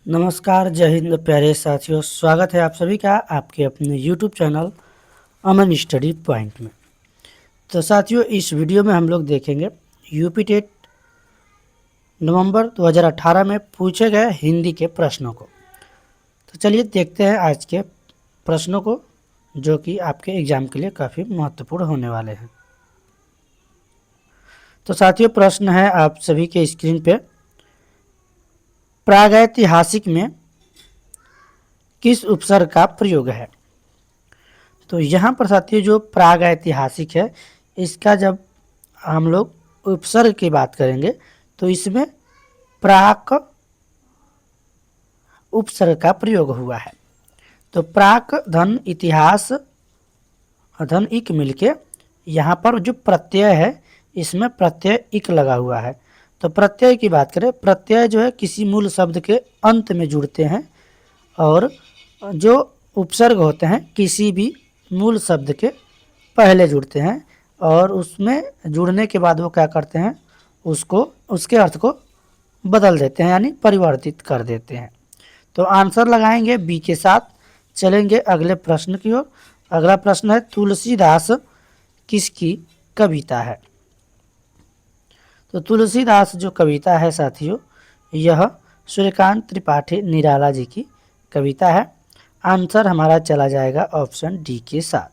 नमस्कार, जय हिंद प्यारे साथियों। स्वागत है आप सभी का आपके अपने यूट्यूब चैनल अमन स्टडी पॉइंट में। तो साथियों, इस वीडियो में हम लोग देखेंगे यूपी टेट नवंबर 2018 में पूछे गए हिंदी के प्रश्नों को। तो चलिए देखते हैं आज के प्रश्नों को, जो कि आपके एग्ज़ाम के लिए काफ़ी महत्वपूर्ण होने वाले हैं। तो साथियों, प्रश्न है आप सभी के स्क्रीन पे, प्रागैतिहासिक में किस उपसर्ग का प्रयोग है। तो यहाँ पर साथियों, जो प्रागैतिहासिक है, इसका जब हम लोग उपसर्ग की बात करेंगे तो इसमें प्राक उपसर्ग का प्रयोग हुआ है। तो प्राक धन इतिहास धन इक मिलके यहाँ पर जो प्रत्यय है, इसमें प्रत्यय इक लगा हुआ है। तो प्रत्यय की बात करें, प्रत्यय जो है किसी मूल शब्द के अंत में जुड़ते हैं, और जो उपसर्ग होते हैं किसी भी मूल शब्द के पहले जुड़ते हैं, और उसमें जुड़ने के बाद वो क्या करते हैं, उसको उसके अर्थ को बदल देते हैं, यानी परिवर्तित कर देते हैं। तो आंसर लगाएंगे बी के साथ। चलेंगे अगले प्रश्न की ओर। अगला प्रश्न है, तुलसीदास किसकी कविता है। तो तुलसीदास जो कविता है साथियों, यह सूर्यकांत त्रिपाठी निराला जी की कविता है। आंसर हमारा चला जाएगा ऑप्शन डी के साथ।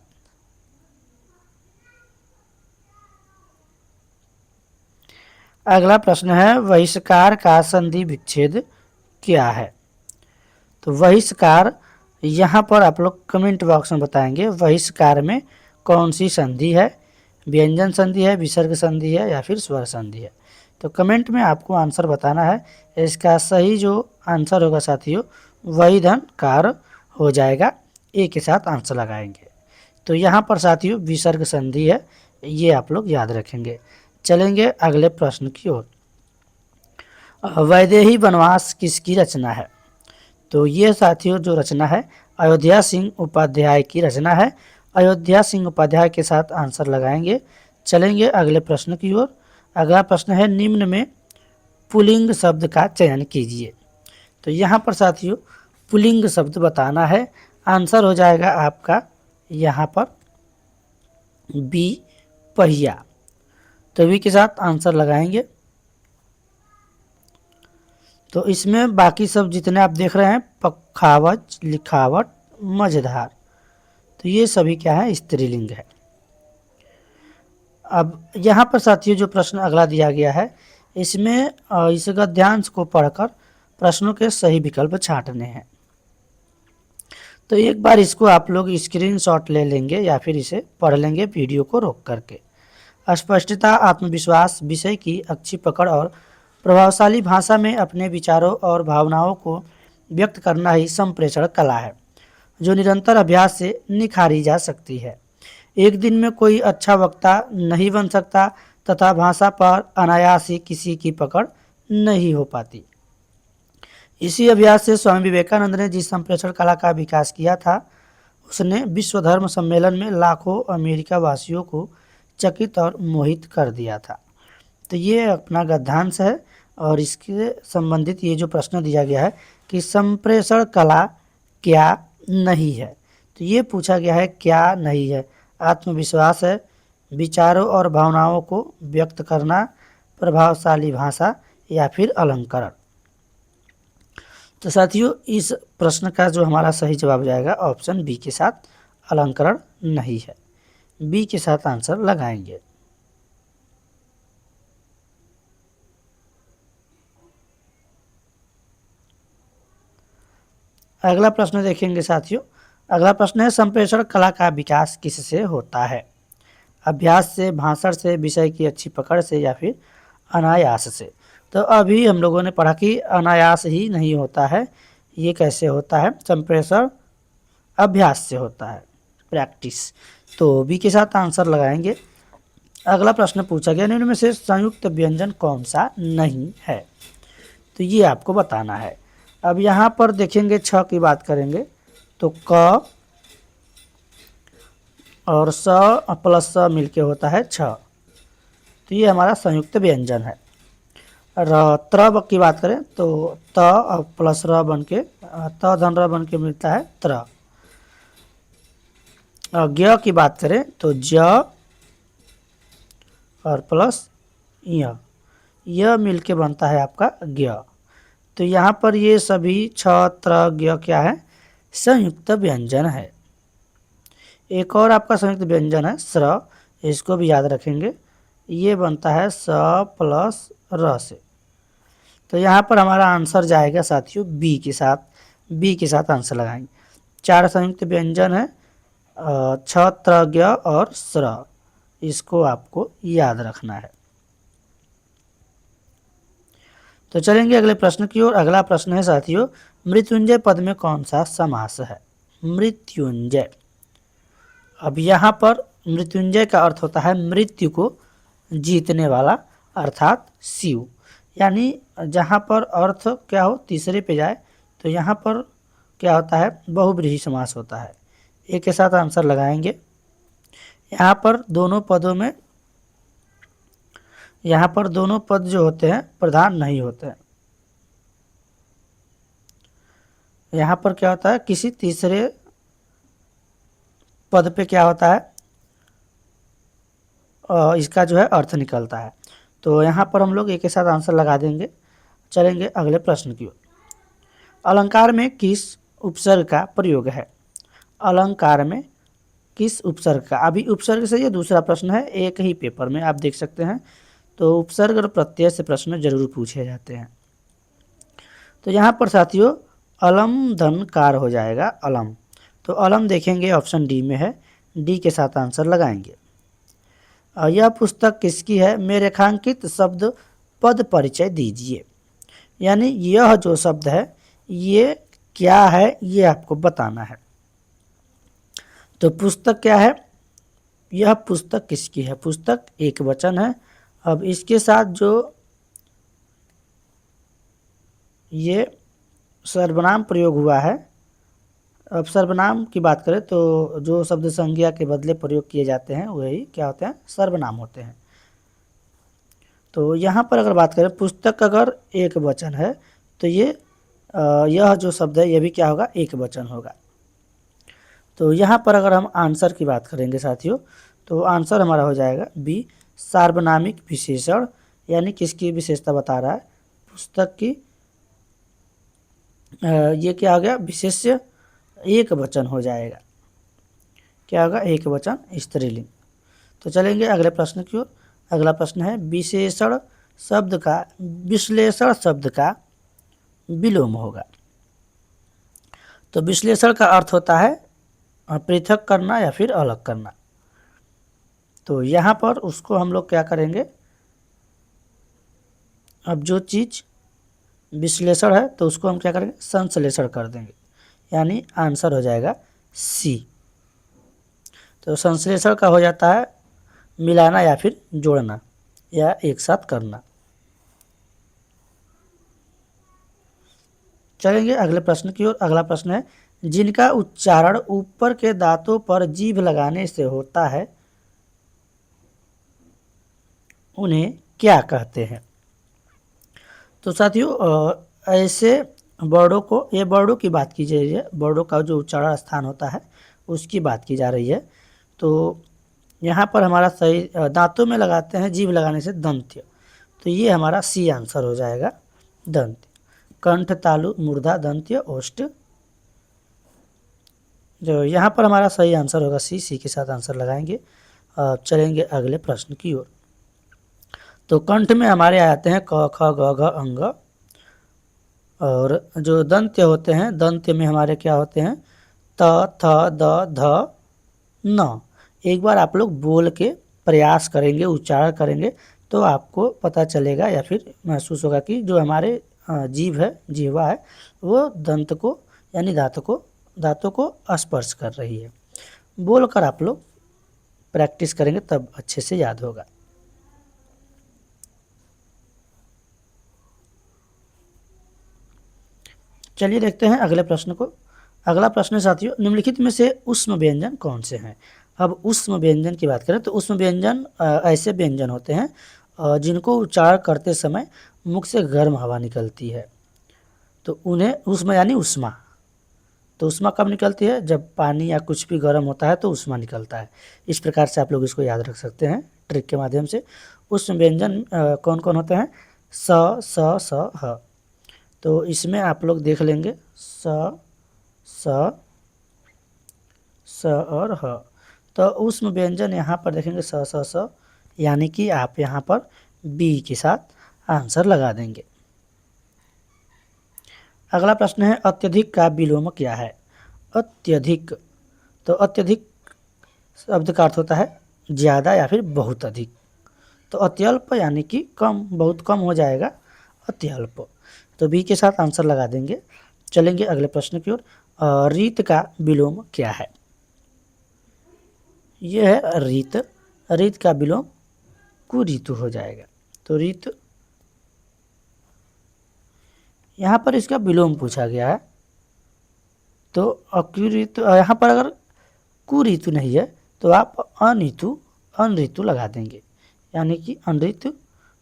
अगला प्रश्न है, बहिष्कार का संधि विच्छेद क्या है। तो बहिष्कार, यहाँ पर आप लोग कमेंट बॉक्स में बताएंगे बहिष्कार में कौन सी संधि है, व्यंजन संधि है, विसर्ग संधि है, या फिर स्वर संधि है। तो कमेंट में आपको आंसर बताना है। इसका सही जो आंसर होगा साथियों, वही धन कार हो जाएगा। ए के साथ आंसर लगाएंगे। तो यहाँ पर साथियों विसर्ग संधि है, ये आप लोग याद रखेंगे। चलेंगे अगले प्रश्न की ओर। वैदेही वनवास किसकी रचना है। तो ये साथियों जो रचना है, अयोध्या सिंह उपाध्याय की रचना है। अयोध्या सिंह उपाध्याय के साथ आंसर लगाएंगे। चलेंगे अगले प्रश्न की ओर। अगला प्रश्न है, निम्न में पुल्लिंग शब्द का चयन कीजिए। तो यहाँ पर साथियों पुल्लिंग शब्द बताना है। आंसर हो जाएगा आपका यहाँ पर बी, पहिया। तो बी के साथ आंसर लगाएंगे। तो इसमें बाकी सब जितने आप देख रहे हैं, पखावज, लिखावट, मझधार, तो ये सभी क्या है, स्त्रीलिंग है। अब यहाँ पर साथियों जो प्रश्न अगला दिया गया है, इसमें इस गद्यांश को पढ़कर प्रश्नों के सही विकल्प छांटने हैं। तो एक बार इसको आप लोग स्क्रीनशॉट ले लेंगे या फिर इसे पढ़ लेंगे वीडियो को रोक करके। स्पष्टता, आत्मविश्वास, विषय की अच्छी पकड़ और प्रभावशाली भाषा में अपने विचारों और भावनाओं को व्यक्त करना ही संप्रेषण कला है, जो निरंतर अभ्यास से निखारी जा सकती है। एक दिन में कोई अच्छा वक्ता नहीं बन सकता तथा भाषा पर अनायास ही किसी की पकड़ नहीं हो पाती। इसी अभ्यास से स्वामी विवेकानंद ने जिस संप्रेषण कला का विकास किया था, उसने विश्व धर्म सम्मेलन में लाखों अमेरिका वासियों को चकित और मोहित कर दिया था। तो ये अपना गद्यांश है, और इसके संबंधित ये जो प्रश्न दिया गया है कि संप्रेषण कला क्या नहीं है। तो ये पूछा गया है क्या नहीं है। आत्मविश्वास है, विचारों और भावनाओं को व्यक्त करना, प्रभावशाली भाषा, या फिर अलंकरण। तो साथियों इस प्रश्न का जो हमारा सही जवाब जाएगा ऑप्शन बी के साथ, अलंकरण नहीं है। बी के साथ आंसर लगाएंगे। अगला प्रश्न देखेंगे साथियों। अगला प्रश्न है, संप्रेषण कला का विकास किससे होता है। अभ्यास से, भाषण से, विषय की अच्छी पकड़ से, या फिर अनायास से। तो अभी हम लोगों ने पढ़ा कि अनायास ही नहीं होता है। ये कैसे होता है, संप्रेषण अभ्यास से होता है, प्रैक्टिस। तो बी के साथ आंसर लगाएंगे। अगला प्रश्न पूछा गया, निम्न में से संयुक्त व्यंजन कौन सा नहीं है। तो ये आपको बताना है। अब यहाँ पर देखेंगे छ की बात करेंगे तो क और स प्लस स मिलके होता है छ। तो ये हमारा संयुक्त व्यंजन है। त्र की बात करें तो त प्लस र बन के त धन र बन के मिलता है त्र। ज्ञ की बात करें तो ज और प्लस यह मिलके बनता है आपका ज्ञ। तो यहाँ पर ये सभी छ त्र ज्ञ क्या है, संयुक्त व्यंजन है। एक और आपका संयुक्त व्यंजन है स्र, इसको भी याद रखेंगे, ये बनता है स प्लस र से। तो यहाँ पर हमारा आंसर जाएगा साथियों बी के साथ, बी के साथ आंसर लगाएंगे। 4 संयुक्त व्यंजन है, छ त्र ज्ञ और स्र, इसको आपको याद रखना है। तो चलेंगे अगले प्रश्न की ओर। अगला प्रश्न है साथियों, मृत्युंजय पद में कौन सा समास है? मृत्युंजय। अब यहाँ पर मृत्युंजय का अर्थ होता है मृत्यु को जीतने वाला, अर्थात शिव। यानी जहाँ पर अर्थ क्या हो तीसरे पे जाए तो यहाँ पर क्या होता है, बहुब्रीहि समास होता है। एक के साथ आंसर लगाएंगे। यहाँ पर दोनों पदों में, यहाँ पर दोनों पद जो होते हैं प्रधान नहीं होते हैं। यहाँ पर क्या होता है, किसी तीसरे पद पे क्या होता है, इसका जो है अर्थ निकलता है। तो यहाँ पर हम लोग एक के साथ आंसर लगा देंगे। चलेंगे अगले प्रश्न की ओर। अलंकार में किस उपसर्ग का प्रयोग है? अलंकार में किस उपसर्ग का? अभी उपसर्ग से ये दूसरा प्रश्न है, एक ही पेपर में आप देख सकते हैं। तो उपसर्ग और प्रत्यय से प्रश्न जरूर पूछे जाते हैं। तो यहाँ पर साथियों अलम धनकार हो जाएगा, अलम। तो अलम देखेंगे ऑप्शन डी में है, डी के साथ आंसर लगाएंगे। यह पुस्तक किसकी है? में रेखांकित शब्द पद परिचय दीजिए। यानी यह जो शब्द है ये क्या है, ये आपको बताना है। तो पुस्तक क्या है, यह पुस्तक किसकी है? पुस्तक एक वचन है। अब इसके साथ जो ये सर्वनाम प्रयोग हुआ है, अब सर्वनाम की बात करें तो जो शब्द संज्ञा के बदले प्रयोग किए जाते हैं वही क्या होते हैं, सर्वनाम होते हैं। तो यहाँ पर अगर बात करें पुस्तक अगर एक वचन है तो ये यह जो शब्द है ये भी क्या होगा, एक वचन होगा। तो यहाँ पर अगर हम आंसर की बात करेंगे साथियों तो आंसर हमारा हो जाएगा बी, सार्वनामिक विशेषण। यानी किसकी विशेषता बता रहा है, पुस्तक की ये क्या हो गया, विशेष्य एक वचन हो जाएगा। क्या होगा, एक वचन स्त्रीलिंग। तो चलेंगे अगले प्रश्न की ओर। अगला प्रश्न है विशेषण शब्द का, विश्लेषण शब्द का विलोम होगा। तो विश्लेषण का अर्थ होता है पृथक करना या फिर अलग करना। तो यहाँ पर उसको हम लोग क्या करेंगे, अब जो चीज़ विश्लेषण है तो उसको हम क्या करेंगे, संश्लेषण कर देंगे। यानी आंसर हो जाएगा सी। तो संश्लेषण का हो जाता है मिलाना या फिर जोड़ना या एक साथ करना। चलेंगे अगले प्रश्न की ओर। अगला प्रश्न है जिनका उच्चारण ऊपर के दांतों पर जीभ लगाने से होता है उन्हें क्या कहते हैं? तो साथियों ऐसे वर्डों को, ये वर्डों की बात की जा रही है, वर्डों का जो उच्चारण स्थान होता है उसकी बात की जा रही है। तो यहाँ पर हमारा सही दांतों में लगाते हैं जीभ लगाने से दंत्य। तो ये हमारा सी आंसर हो जाएगा, दंत्य। कंठ, तालु, मूर्धा, दंत्य, ओष्ठ। जो यहाँ पर हमारा सही आंसर होगा सी, सी के साथ आंसर लगाएंगे। चलेंगे अगले प्रश्न की ओर। तो कंठ में हमारे आते हैं क, ख, ग, घ, अंग। और जो दंत्य होते हैं, दंत्य में हमारे क्या होते हैं, त, थ, द, ध, न। एक बार आप लोग बोल के प्रयास करेंगे, उच्चारण करेंगे तो आपको पता चलेगा या फिर महसूस होगा कि जो हमारे जीभ है, जिह्वा है, वो दंत को यानी दांतों को स्पर्श कर रही है। बोलकर आप लोग प्रैक्टिस करेंगे तब अच्छे से याद होगा। चलिए देखते हैं अगले प्रश्न को। अगला प्रश्न साथियों, निम्नलिखित में से ऊष्म व्यंजन कौन से हैं? अब ऊष्म व्यंजन की बात करें तो ऊष्म व्यंजन ऐसे व्यंजन होते हैं जिनको उच्चारण करते समय मुख से गर्म हवा निकलती है, तो उन्हें उष्मा यानी उष्मा, तो उष्मा कब निकलती है? जब पानी या कुछ भी गर्म होता है तो उष्मा निकलता है। इस प्रकार से आप लोग इसको याद रख सकते हैं ट्रिक के माध्यम से। उष्ण व्यंजन कौन कौन होते हैं? स, स, ह। तो इसमें आप लोग देख लेंगे स, स, स और ह। तो उष्ण व्यंजन यहाँ पर देखेंगे स, स, स, यानी कि आप यहाँ पर बी के साथ आंसर लगा देंगे। अगला प्रश्न है अत्यधिक का विलोम क्या है? अत्यधिक, तो अत्यधिक शब्द का अर्थ होता है ज़्यादा या फिर बहुत अधिक। तो अत्यल्प यानी कि कम, बहुत कम हो जाएगा अत्यल्प। तो बी के साथ आंसर लगा देंगे। चलेंगे अगले प्रश्न की ओर। रीत का विलोम क्या है? यह है रीत। रीत का विलोम कुरीतु हो जाएगा। तो रीत, यहाँ पर इसका विलोम पूछा गया है, तो अकुरीतु, यहाँ पर अगर कुरीतु नहीं है तो आप अनितु, अनऋतु लगा देंगे, यानी कि अनऋतु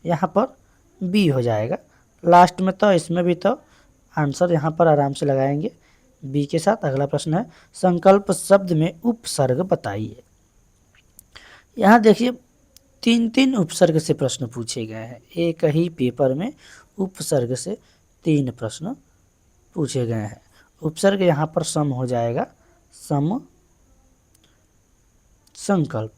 यहाँ पर बी हो जाएगा लास्ट में। तो इसमें भी तो आंसर यहाँ पर आराम से लगाएंगे बी के साथ। अगला प्रश्न है संकल्प शब्द में उपसर्ग बताइए। यहाँ देखिए 3-3 उपसर्ग से प्रश्न पूछे गए हैं। एक ही पेपर में उपसर्ग से 3 प्रश्न पूछे गए हैं। उपसर्ग यहाँ पर सम हो जाएगा, सम संकल्प।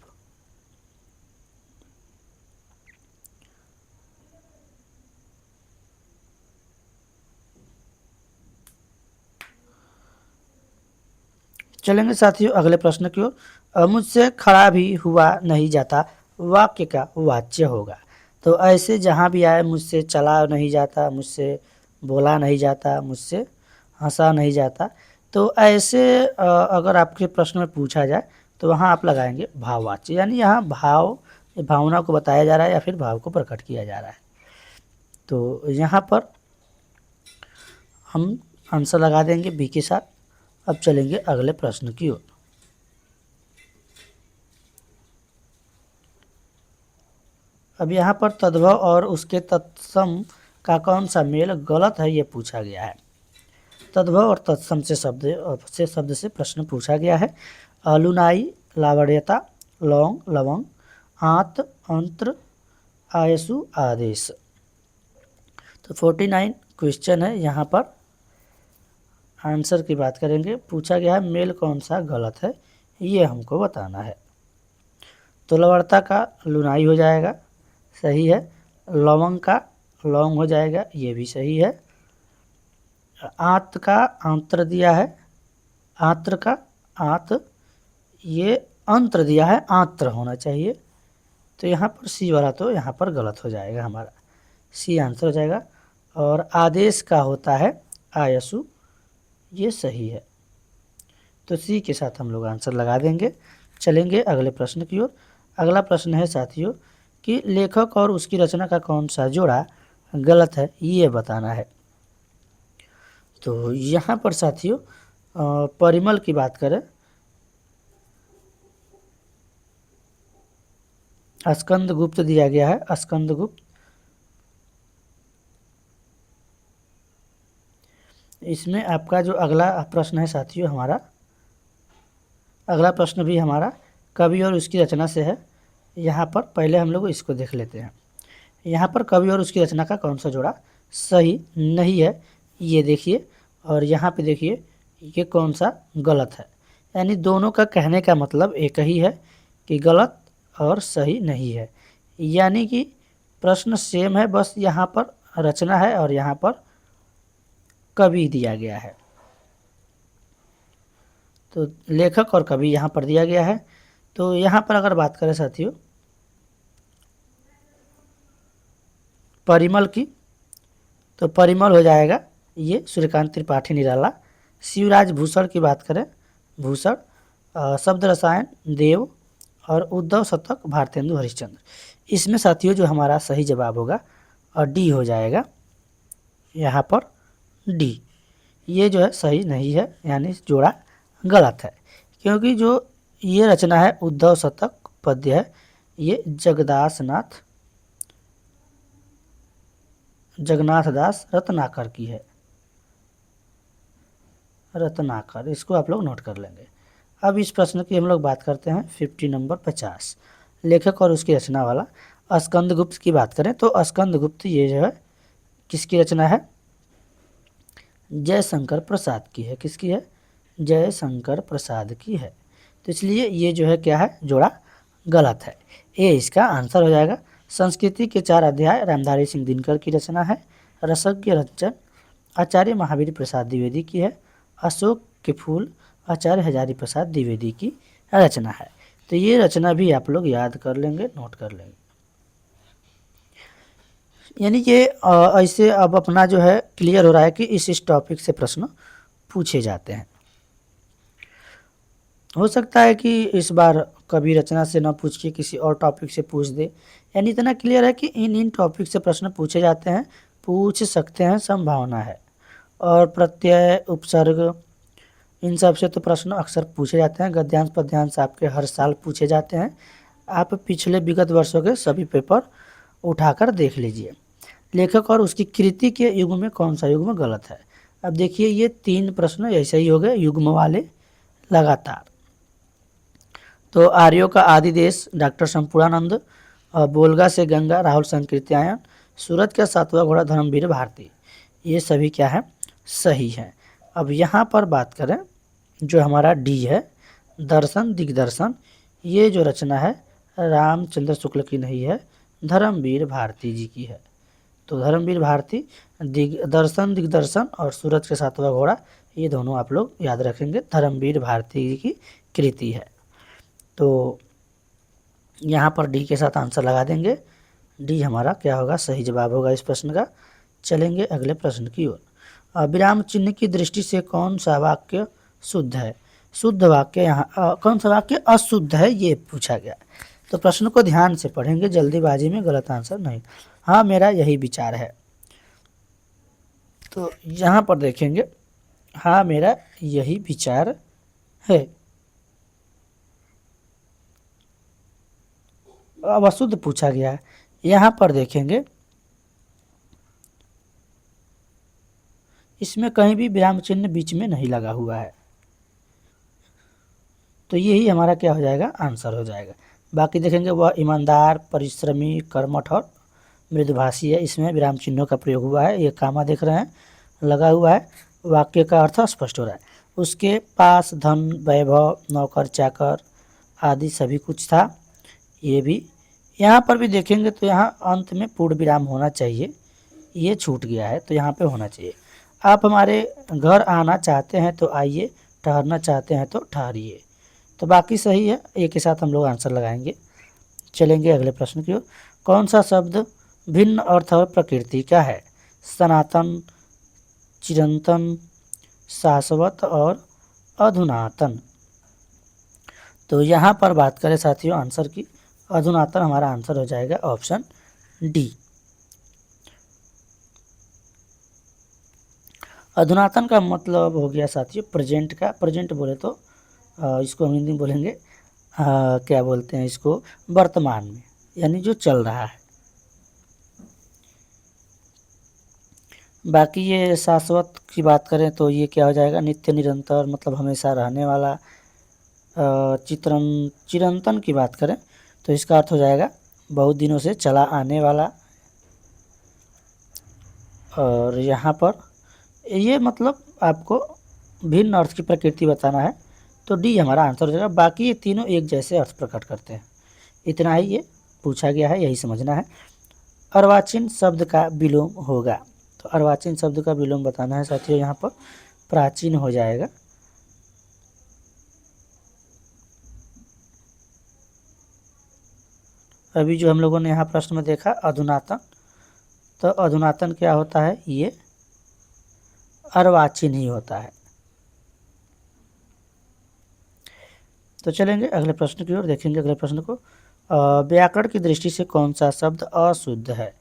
चलेंगे साथियों अगले प्रश्न की ओर। मुझसे खड़ा भी हुआ नहीं जाता वाक्य का वाच्य होगा। तो ऐसे जहाँ भी आए, मुझसे चला नहीं जाता, मुझसे बोला नहीं जाता, मुझसे हंसा नहीं जाता, तो ऐसे अगर आपके प्रश्न में पूछा जाए तो वहाँ आप लगाएंगे भाववाच्य, यानी यहाँ भाव, भावना को बताया जा रहा है या फिर भाव को प्रकट किया जा रहा है। तो यहाँ पर हम आंसर लगा देंगे बी के साथ। अब चलेंगे अगले प्रश्न की ओर। अब यहाँ पर तद्भव और उसके तत्सम का कौन सा मेल गलत है, ये पूछा गया है। तद्भव और तत्सम से शब्द से प्रश्न पूछा गया है। लुनाई, लावण्यता, लौंग, लवंग, आंत, अंत्र, आयसु, आदेश। तो 49 क्वेश्चन है। यहाँ पर आंसर की बात करेंगे, पूछा गया है मेल कौन सा गलत है, ये हमको बताना है। तो लवणता का लुनाई हो जाएगा, सही है। लवंग का लौंग हो जाएगा, ये भी सही है। आंत का आंत्र दिया है, आंत्र का आंत, ये अंत्र दिया है, आंत्र होना चाहिए। तो यहाँ पर सी वाला तो यहाँ पर गलत हो जाएगा, हमारा सी आंसर हो जाएगा। और आदेश का होता है आयसु, ये सही है। तो सी के साथ हम लोग आंसर लगा देंगे। चलेंगे अगले प्रश्न की ओर। अगला प्रश्न है साथियों कि लेखक और उसकी रचना का कौन सा जोड़ा गलत है, ये बताना है। तो यहाँ पर साथियों परिमल की बात करें, स्कंदगुप्त दिया गया है, स्कंदगुप्त। इसमें आपका जो अगला प्रश्न है साथियों, हमारा अगला प्रश्न भी हमारा कवि और उसकी रचना से है। यहाँ पर पहले हम लोग इसको देख लेते हैं। यहाँ पर कवि और उसकी रचना का कौन सा जोड़ा सही नहीं है, ये देखिए। और यहाँ पे देखिए ये कौन सा गलत है, यानी दोनों का कहने का मतलब एक ही है कि गलत और सही नहीं है। यानी कि प्रश्न सेम है, बस यहाँ पर रचना है और यहाँ पर कवि दिया गया है। तो लेखक और कवि यहाँ पर दिया गया है। तो यहाँ पर अगर बात करें साथियों परिमल की, तो परिमल हो जाएगा ये सूर्यकांत त्रिपाठी निराला। शिवराज भूषण की बात करें, भूषण। शब्द रसायन देव, और उद्धव शतक भारतेंदु हरिश्चंद्र। इसमें साथियों जो हमारा सही जवाब होगा और डी हो जाएगा, यहाँ पर डी। ये जो है सही नहीं है, यानी जोड़ा गलत है, क्योंकि जो ये रचना है उद्धव शतक पद्य है, ये जगदास नाथ जगन्नाथ दास रत्नाकर की है। रत्नाकर, इसको आप लोग नोट कर लेंगे। अब इस प्रश्न की हम लोग बात करते हैं 50 नंबर 50, लेखक और उसकी रचना वाला। स्कंदगुप्त की बात करें तो स्कंदगुप्त ये जो है किसकी रचना है? जयशंकर प्रसाद की है। किसकी है? जयशंकर प्रसाद की है। तो इसलिए ये जो है क्या है? जोड़ा गलत है। ये इसका आंसर हो जाएगा। संस्कृति के 4 अध्याय रामधारी सिंह दिनकर की रचना है। रसज्ञ रंजन आचार्य महावीर प्रसाद द्विवेदी की है। अशोक के फूल आचार्य हजारी प्रसाद द्विवेदी की रचना है। तो ये रचना भी आप लोग याद कर लेंगे, नोट कर लेंगे। यानी कि ऐसे अब अपना जो है क्लियर हो रहा है कि इस टॉपिक से प्रश्न पूछे जाते हैं। हो सकता है कि इस बार कभी रचना से न पूछ के किसी और टॉपिक से पूछ दे। यानी इतना क्लियर है कि इन टॉपिक से प्रश्न पूछे जाते हैं, पूछ सकते हैं, संभावना है। और प्रत्यय, उपसर्ग, इन सब से तो प्रश्न अक्सर पूछे जाते हैं। गद्यांश पद्यांश आपके हर साल पूछे जाते हैं। आप पिछले विगत वर्षों के सभी पेपर उठाकर देख लीजिए। लेखक और उसकी कृति के युग्म में कौन सा युग्म गलत है? अब देखिए ये 3 प्रश्न ऐसे ही हो गए युग्म वाले लगातार। तो आर्यों का आदि देश डॉक्टर संपूर्णानंद, बोलगा से गंगा राहुल संकीर्त्यायन, सूरत का 7वां घोड़ा धर्मवीर भारती, ये सभी क्या है? सही है। अब यहाँ पर बात करें जो हमारा डी है दर्शन दिग्दर्शन, ये जो रचना है रामचंद्र शुक्ल की नहीं है, धर्मवीर भारती जी की है। तो धर्मवीर भारती दर्शन दिग्दर्शन और सूरज के 7वां घोड़ा, ये दोनों आप लोग याद रखेंगे, धर्मवीर भारती जी की कृति है। तो यहाँ पर डी के साथ आंसर लगा देंगे। डी हमारा क्या होगा? सही जवाब होगा इस प्रश्न का। चलेंगे अगले प्रश्न की ओर। विराम चिन्ह की दृष्टि से कौन सा वाक्य शुद्ध है? शुद्ध वाक्य यहाँ कौन सा वाक्य अशुद्ध है, ये पूछा गया। तो प्रश्न को ध्यान से पढ़ेंगे, जल्दीबाजी में गलत आंसर नहीं। हाँ मेरा यही विचार है। तो यहाँ पर देखेंगे, हाँ मेरा यही विचार है। अब अशुद्ध पूछा गया है। यहाँ पर देखेंगे इसमें कहीं भी विराम चिन्ह बीच में नहीं लगा हुआ है। तो यही हमारा क्या हो जाएगा? आंसर हो जाएगा। बाकी देखेंगे वह ईमानदार, परिश्रमी, कर्मठ और मृदुभाषी है, इसमें विराम चिन्हों का प्रयोग हुआ है। ये कामा देख रहे हैं लगा हुआ है, वाक्य का अर्थ स्पष्ट हो रहा है। उसके पास धन, वैभव, नौकर चाकर आदि सभी कुछ था। ये भी यहाँ पर भी देखेंगे तो यहाँ अंत में पूर्ण विराम होना चाहिए, ये छूट गया है, तो यहाँ पे होना चाहिए। आप हमारे घर आना चाहते हैं तो आइए, ठहरना चाहते हैं तो ठहरिए। तो बाकी सही है, एक के साथ हम लोग आंसर लगाएंगे। चलेंगे अगले प्रश्न की ओर। कौन सा शब्द भिन्न अर्थ और प्रकृति का है? सनातन, चिरंतन, शाश्वत और अधुनातन। तो यहाँ पर बात करें साथियों आंसर की, अधुनातन हमारा आंसर हो जाएगा ऑप्शन डी। अधुनातन का मतलब हो गया साथियों प्रेजेंट का। प्रेजेंट बोले तो इसको हम हिंदी में बोलेंगे क्या बोलते हैं इसको, वर्तमान में, यानी जो चल रहा है। बाकी ये शाश्वत की बात करें तो ये क्या हो जाएगा? नित्य निरंतर, मतलब हमेशा रहने वाला। चिरंतन की बात करें तो इसका अर्थ हो जाएगा बहुत दिनों से चला आने वाला। और यहाँ पर ये मतलब आपको भिन्न अर्थ की प्रकृति बताना है, तो डी हमारा आंसर हो जाएगा। बाकी ये तीनों एक जैसे अर्थ प्रकट करते हैं, इतना ही ये पूछा गया है, यही समझना है। अर्वाचीन शब्द का विलोम होगा, तो अर्वाचीन शब्द का विलोम बताना है साथियों, यहाँ पर प्राचीन हो जाएगा। अभी जो हम लोगों ने यहाँ प्रश्न में देखा अधुनातन, तो अधुनातन क्या होता है? ये अर्वाचीन ही होता है। तो चलेंगे अगले प्रश्न की ओर, देखेंगे अगले प्रश्न को। व्याकरण की दृष्टि से कौन सा शब्द अशुद्ध है?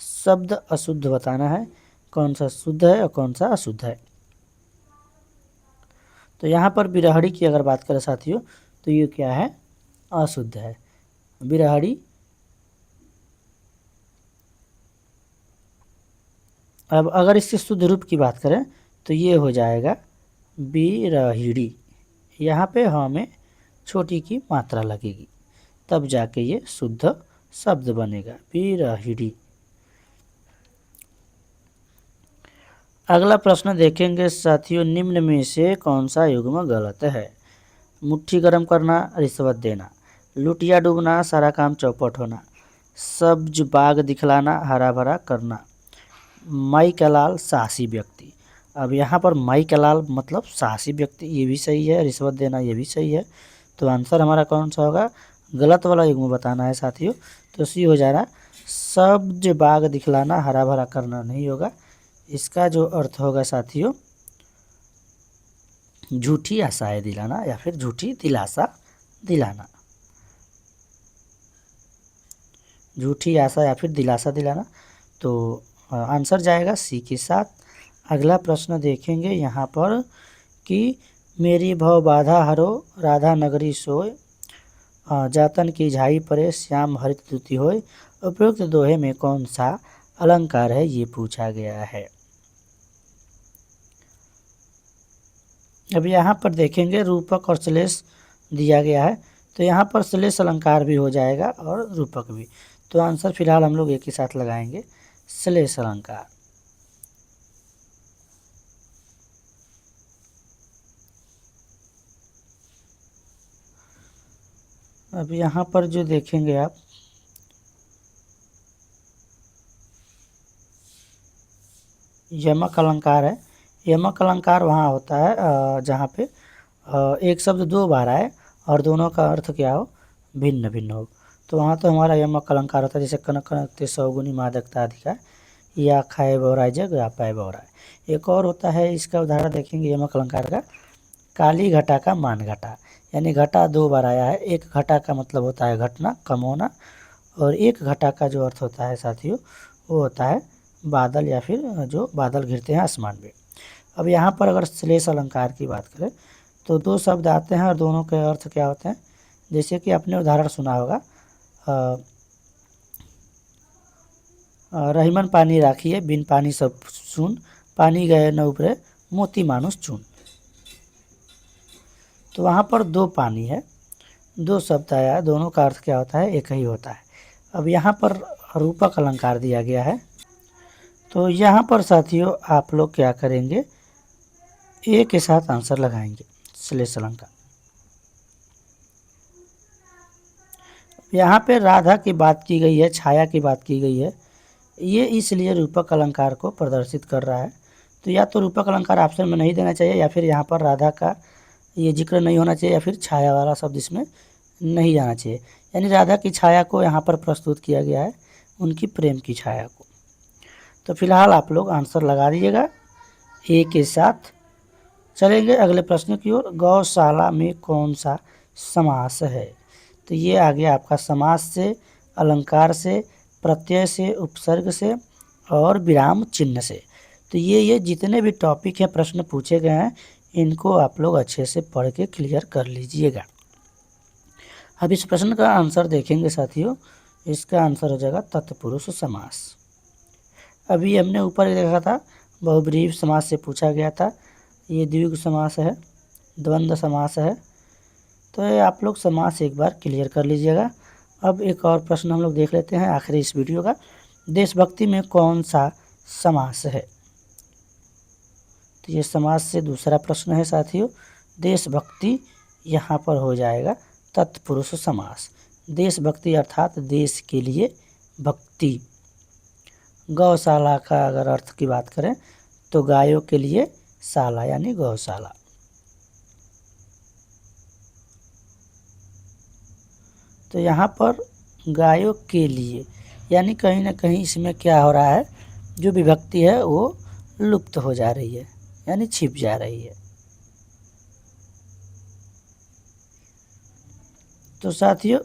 शब्द अशुद्ध बताना है, कौन सा शुद्ध है और कौन सा अशुद्ध है। तो यहाँ पर बिरहड़ी की अगर बात करें साथियों तो ये क्या है? अशुद्ध है। बिरहड़ी अब अगर इसके शुद्ध रूप की बात करें तो ये हो जाएगा बिरहिड़ी। यहाँ पे हमें छोटी की मात्रा लगेगी, तब जाके ये शुद्ध शब्द बनेगा, बिरहिड़ी। अगला प्रश्न देखेंगे साथियों, निम्न में से कौन सा युग्म गलत है? मुट्ठी गर्म करना, रिश्वत देना, लुटिया डूबना, सारा काम चौपट होना, सब्ज बाग दिखलाना, हरा भरा करना, माई का लाल साहसी व्यक्ति। अब यहाँ पर माई का लाल मतलब साहसी व्यक्ति, ये भी सही है, रिश्वत देना ये भी सही है। तो आंसर हमारा कौन सा होगा? गलत वाला युग्म बताना है साथियों। तो सी हो जा रहा, सब्ज बाग दिखलाना, हरा भरा करना नहीं होगा। इसका जो अर्थ होगा साथियों, झूठी आशाएं दिलाना या फिर झूठी दिलासा दिलाना, झूठी आशा या फिर दिलासा दिलाना। तो आंसर जाएगा सी के साथ। अगला प्रश्न देखेंगे यहाँ पर कि मेरी भव बाधा हरो, राधा नगरी सोय, जातन की झाई परे, श्याम हरित द्युति होय। उपयुक्त दोहे में कौन सा अलंकार है, ये पूछा गया है। अब यहाँ पर देखेंगे रूपक और श्लेष दिया गया है, तो यहाँ पर श्लेष अलंकार भी हो जाएगा और रूपक भी। तो आंसर फिलहाल हम लोग एक ही साथ लगाएंगे, श्लेष अलंकार। अब यहाँ पर जो देखेंगे आप, यमक अलंकार है। यमक अलंकार वहाँ होता है जहाँ पे एक शब्द दो बार आए और दोनों का अर्थ क्या हो, भिन्न भिन्न हो। तो वहाँ तो हमारा यमक अलंकार होता है, जैसे कनक कनकते सौगुनी मादकता अधिका, या खाए बौराय जग या पाए बौराय। एक और होता है, इसका उदाहरण देखेंगे यमक अलंकार का, काली घटा का मान घटा, यानी घटा दो बार आया है। एक घटा का मतलब होता है घटना, कम होना, और एक घटा का जो अर्थ होता है साथियों वो होता है बादल या फिर जो बादल घिरते हैं आसमान में। अब यहाँ पर अगर श्लेष अलंकार की बात करें तो दो शब्द आते हैं और दोनों के अर्थ क्या होते हैं, जैसे कि आपने उदाहरण सुना होगा, रहीमन पानी राखिए, बिन पानी सब सुन, पानी गए न उपरे, मोती मानुष चून। तो वहाँ पर दो पानी है, दो शब्द आया, दोनों का अर्थ क्या होता है, एक ही होता है। अब यहाँ पर रूपक अलंकार दिया गया है, तो यहाँ पर साथियों आप लोग क्या करेंगे, ए के साथ आंसर लगाएंगे, श्लेष अलंकार। यहाँ पे राधा की बात की गई है, छाया की बात की गई है, ये इसलिए रूपक अलंकार को प्रदर्शित कर रहा है। तो या तो रूपक अलंकार ऑप्शन में नहीं देना चाहिए, या फिर यहाँ पर राधा का ये जिक्र नहीं होना चाहिए, या फिर छाया वाला शब्द इसमें नहीं जाना चाहिए। यानी राधा की छाया को यहाँ पर प्रस्तुत किया गया है, उनकी प्रेम की छाया को। तो फिलहाल आप लोग आंसर लगा दीजिएगा ए के साथ। चलेंगे अगले प्रश्न की ओर, गौशाला में कौन सा समास है? तो ये आ गया आपका समास से, अलंकार से, प्रत्यय से, उपसर्ग से और विराम चिन्ह से। तो ये जितने भी टॉपिक हैं, प्रश्न पूछे गए हैं, इनको आप लोग अच्छे से पढ़ के क्लियर कर लीजिएगा। अब इस प्रश्न का आंसर देखेंगे साथियों, इसका आंसर हो जाएगा तत्पुरुष समास। अभी हमने ऊपर देखा था बहुब्रीहि समास से पूछा गया था, ये द्विगु समास है, द्वंद्व समास है। तो ये आप लोग समास एक बार क्लियर कर लीजिएगा। अब एक और प्रश्न हम लोग देख लेते हैं आखिरी इस वीडियो का, देशभक्ति में कौन सा समास है? तो ये समास से दूसरा प्रश्न है साथियों, देशभक्ति यहाँ पर हो जाएगा तत्पुरुष समास। देशभक्ति अर्थात देश के लिए भक्ति। गौशाला का अगर अर्थ की बात करें तो गायों के लिए शाला यानी गौशाला। तो यहाँ पर गायों के लिए यानी कहीं ना कहीं इसमें क्या हो रहा है, जो विभक्ति है वो लुप्त हो जा रही है, यानी छिप जा रही है। तो साथियों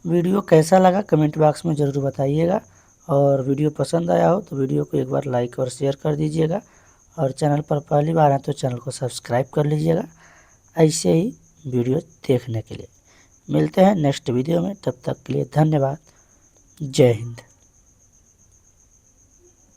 वीडियो कैसा लगा कमेंट बॉक्स में ज़रूर बताइएगा, और वीडियो पसंद आया हो तो वीडियो को एक बार लाइक और शेयर कर दीजिएगा, और चैनल पर पहली बार है तो चैनल को सब्सक्राइब कर लीजिएगा ऐसे ही वीडियो देखने के लिए। मिलते हैं नेक्स्ट वीडियो में, तब तक के लिए धन्यवाद। जय हिंद।